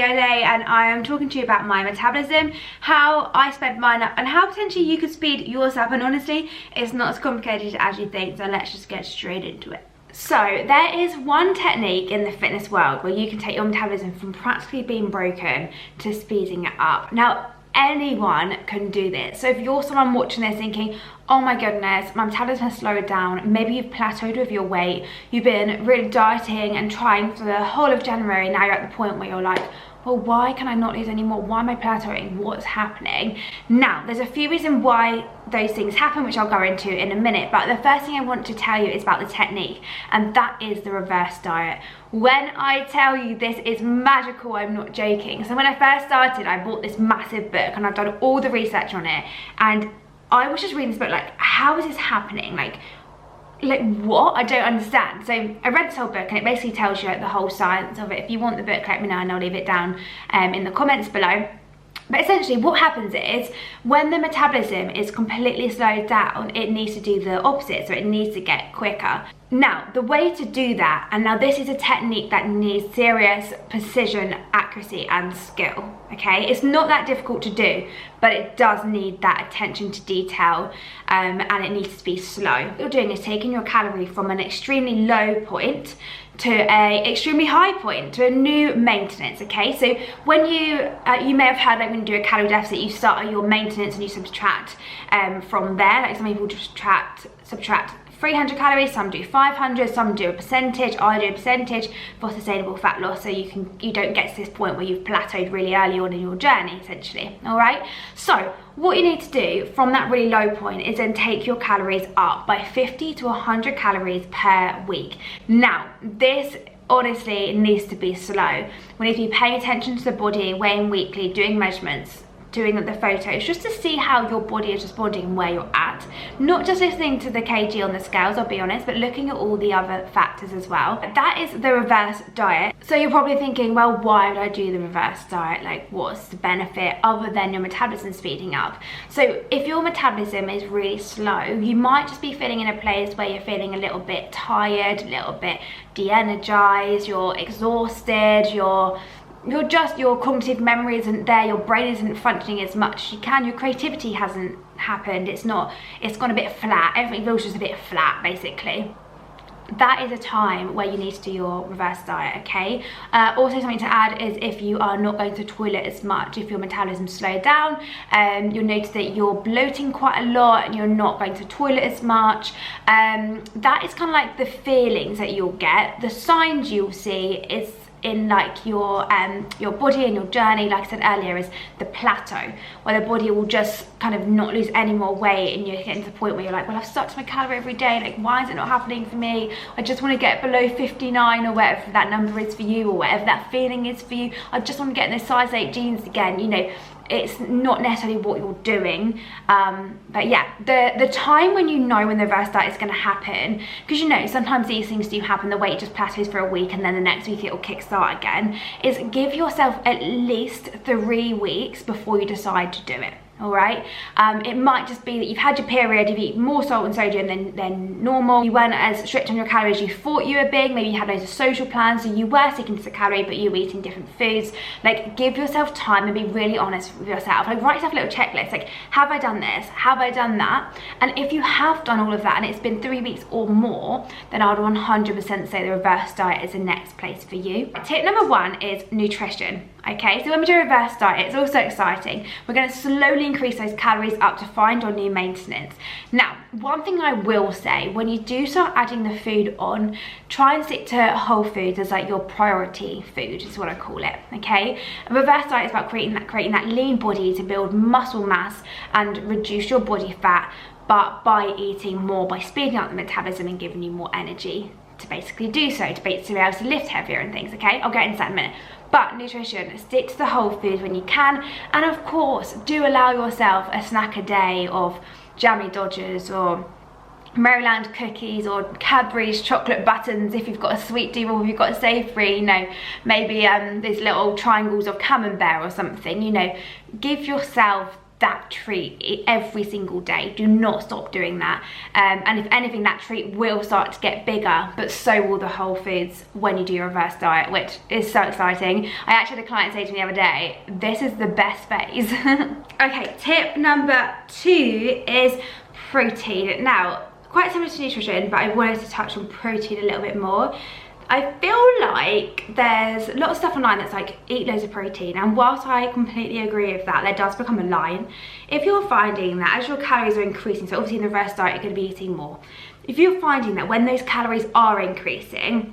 video today, and I am talking to you about my metabolism, how I sped mine up, and how potentially you could speed yours up. And honestly, it's not as complicated as you think, so let's just get straight into it. So there is one technique in the fitness world where you can take your metabolism from practically being broken to speeding it up. Now, anyone can do this. So if you're someone watching this thinking, oh my goodness, my metabolism has slowed down, maybe you've plateaued with your weight, you've been really dieting and trying for the whole of January, now you're at the point where you're like, well, why can I not lose any more? Why am I plateauing? What's happening? Now, there's a few reasons why those things happen, which I'll go into in a minute, but the first thing I want to tell you is about the technique, and that is the reverse diet. When I tell you this is magical, I'm not joking. So when I first started, I bought this massive book and I've done all the research on it, and I was just reading this book like, how is this happening? Like what? I don't understand. So I read this whole book and it basically tells you like the whole science of it. If you want the book, let me know and I'll leave it down in the comments below. But essentially what happens is when the metabolism is completely slowed down, it needs to do the opposite, so it needs to get quicker. Now, the way to do that, and now this is a technique that needs serious precision, accuracy and skill, okay? It's not that difficult to do, but it does need that attention to detail, and it needs to be slow. What you're doing is taking your calorie from an extremely low point to a extremely high point, to a new maintenance, okay? So when you may have heard, like when you do a calorie deficit, you start at your maintenance and you subtract from there. Like some people just subtract 300 calories, some do 500, some do a percentage. I do a percentage for sustainable fat loss, so you don't get to this point where you've plateaued really early on in your journey, essentially. All right, so what you need to do from that really low point is then take your calories up by 50 to 100 calories per week. Now, this honestly needs to be slow. We need to be paying attention to the body, weighing weekly, doing measurements, doing the photos, just to see how your body is responding and where you're at. Not just listening to the kg on the scales, I'll be honest, but looking at all the other factors as well. That is the reverse diet. So you're probably thinking, well, why would I do the reverse diet? Like, what's the benefit other than your metabolism speeding up? So if your metabolism is really slow, you might just be feeling in a place where you're feeling a little bit tired, a little bit de-energized, you're exhausted, your cognitive memory isn't there, your brain isn't functioning as much as you can, your creativity hasn't happened, it's gone a bit flat, everything feels just a bit flat, basically. That is a time where you need to do your reverse diet, okay? Also, something to add is if you are not going to toilet as much, if your metabolism slowed down, you'll notice that you're bloating quite a lot and you're not going to toilet as much. That is kind of like the feelings that you'll get. The signs you'll see is in like your body and your journey, like I said earlier, is the plateau, where the body will just kind of not lose any more weight, and you're getting to the point where you're like, well, I've stuck to my calorie every day, like why is it not happening for me? I just want to get below 59 or whatever that number is for you, or whatever that feeling is for you. I just want to get in those size 8 jeans again, you know. It's not necessarily what you're doing, but yeah, the time when you know when the reverse diet is going to happen, because you know sometimes these things do happen, the weight just plateaus for a week and then the next week it will kickstart again, is give yourself at least 3 weeks before you decide to do it. All right, it might just be that you've had your period, you've eaten more salt and sodium than normal, you weren't as strict on your calories you thought you were being, maybe you had loads of social plans, so you were sticking to the calorie but you were eating different foods. Like, give yourself time and be really honest with yourself. Like, write yourself a little checklist, like, have I done this, have I done that? And if you have done all of that and it's been 3 weeks or more, then I would 100% say the reverse diet is the next place for you. Tip number 1 is nutrition. Okay, so when we do a reverse diet, it's also exciting. We're going to slowly increase those calories up to find your new maintenance. Now, one thing I will say, when you do start adding the food on, try and stick to whole foods as like your priority food, is what I call it, okay? A reverse diet is about creating that lean body to build muscle mass and reduce your body fat, but by eating more, by speeding up the metabolism and giving you more energy to basically do so, to be able to lift heavier and things, okay? I'll get into that in a minute. But nutrition, stick to the whole foods when you can, and of course do allow yourself a snack a day of jammy Dodgers or Maryland cookies or Cadbury's chocolate buttons if you've got a sweet tooth, or if you've got a savoury, you know, maybe these little triangles of camembert or something, you know. Give yourself that treat every single day. Do not stop doing that. And if anything, that treat will start to get bigger, but so will the whole foods when you do your reverse diet, which is so exciting. I actually had a client say to me the other day, this is the best phase. Okay, tip number 2 is protein. Now, quite similar to nutrition, but I wanted to touch on protein a little bit more. I feel like there's a lot of stuff online that's like, eat loads of protein, and whilst I completely agree with that, there does become a line. If you're finding that as your calories are increasing, so obviously in the reverse diet you're going to be eating more, if you're finding that when those calories are increasing,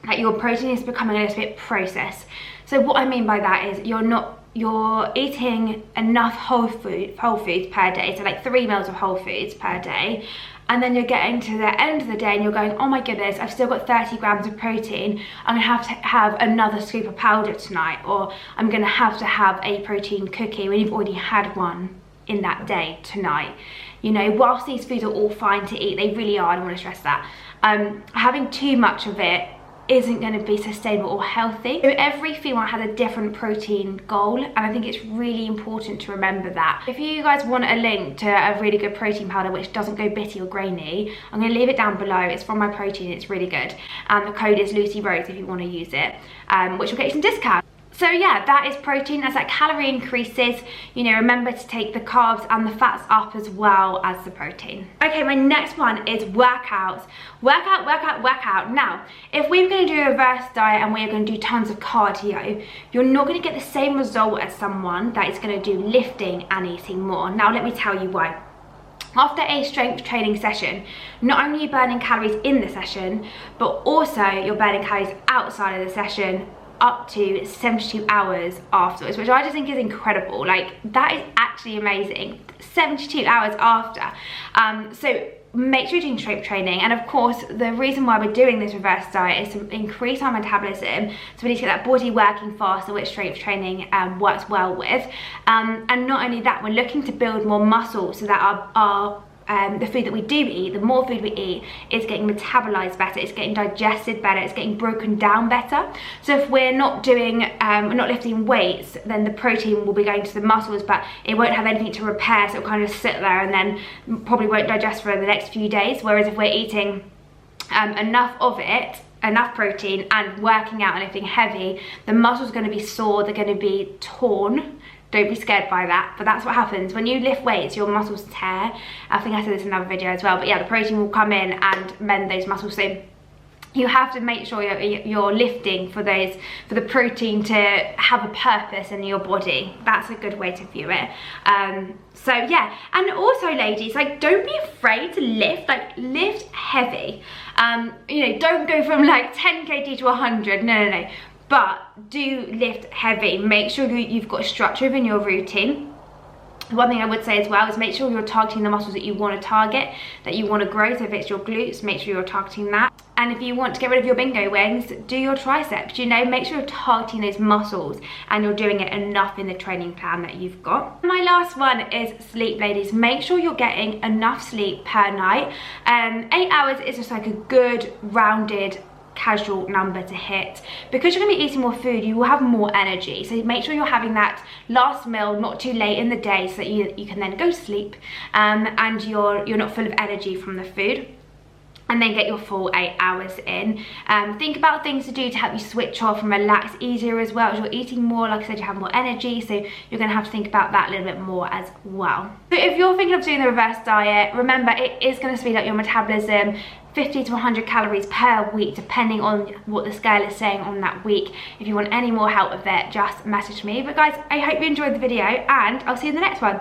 that your protein is becoming a little bit processed. So what I mean by that is you're eating enough whole foods per day, so like 3 meals of whole foods per day, and then you're getting to the end of the day and you're going, oh my goodness, I've still got 30 grams of protein, I'm gonna have to have another scoop of powder tonight, or I'm gonna have to have a protein cookie when you've already had one in that day tonight. You know, whilst these foods are all fine to eat, they really are, I don't want to stress that, having too much of it isn't going to be sustainable or healthy. So every female has a different protein goal, and I think it's really important to remember that. If you guys want a link to a really good protein powder which doesn't go bitty or grainy, I'm going to leave it down below. It's from My Protein, it's really good, and the code is Lucy Rose if you want to use it, which will get you some discount. So yeah, that is protein. As that calorie increases, you know, remember to take the carbs and the fats up as well as the protein. Okay, my next one is workouts. Workout. Now, if we're going to do a reverse diet and we're going to do tons of cardio, you're not going to get the same result as someone that is going to do lifting and eating more. Now, let me tell you why. After a strength training session, not only are you burning calories in the session, but also you're burning calories outside of the session up to 72 hours afterwards, which I just think is incredible. Like, that is actually amazing. 72 hours after. So make sure you're doing strength training, and of course the reason why we're doing this reverse diet is to increase our metabolism, so we need to get that body working faster, which strength training works well with, and not only that, we're looking to build more muscle so that our the food that we do eat, the more food we eat, is getting metabolized better, it's getting digested better, it's getting broken down better. So if we're not doing, we're not lifting weights, then the protein will be going to the muscles, but it won't have anything to repair, so it'll kind of sit there and then probably won't digest for the next few days. Whereas if we're eating enough of it, enough protein, and working out and lifting heavy, the muscles are going to be sore, they're going to be torn. Don't be scared by that, but that's what happens when you lift weights. Your muscles tear. I think I said this in another video as well, but yeah, the protein will come in and mend those muscles. So you have to make sure you're lifting for the protein to have a purpose in your body. That's a good way to view it. So yeah, and also ladies, like, don't be afraid to lift. Like, lift heavy. You know, don't go from like 10 kg to 100. No. But do lift heavy. Make sure you've got structure within your routine. One thing I would say as well is make sure you're targeting the muscles that you want to target, that you want to grow. So if it's your glutes, make sure you're targeting that. And if you want to get rid of your bingo wings, do your triceps. You know, make sure you're targeting those muscles and you're doing it enough in the training plan that you've got. My last one is sleep, ladies. Make sure you're getting enough sleep per night. 8 hours is just like a good rounded casual number to hit. Because you're going to be eating more food, you will have more energy, so make sure you're having that last meal not too late in the day, so that you can then go to sleep, and you're not full of energy from the food, and then get your full 8 hours in. Think about things to do to help you switch off and relax easier as well. As you're eating more, like I said, you have more energy, so you're going to have to think about that a little bit more as well. So if you're thinking of doing the reverse diet, remember it is going to speed up your metabolism, 50 to 100 calories per week, depending on what the scale is saying on that week. If you want any more help with it, just message me. But guys, I hope you enjoyed the video, and I'll see you in the next one.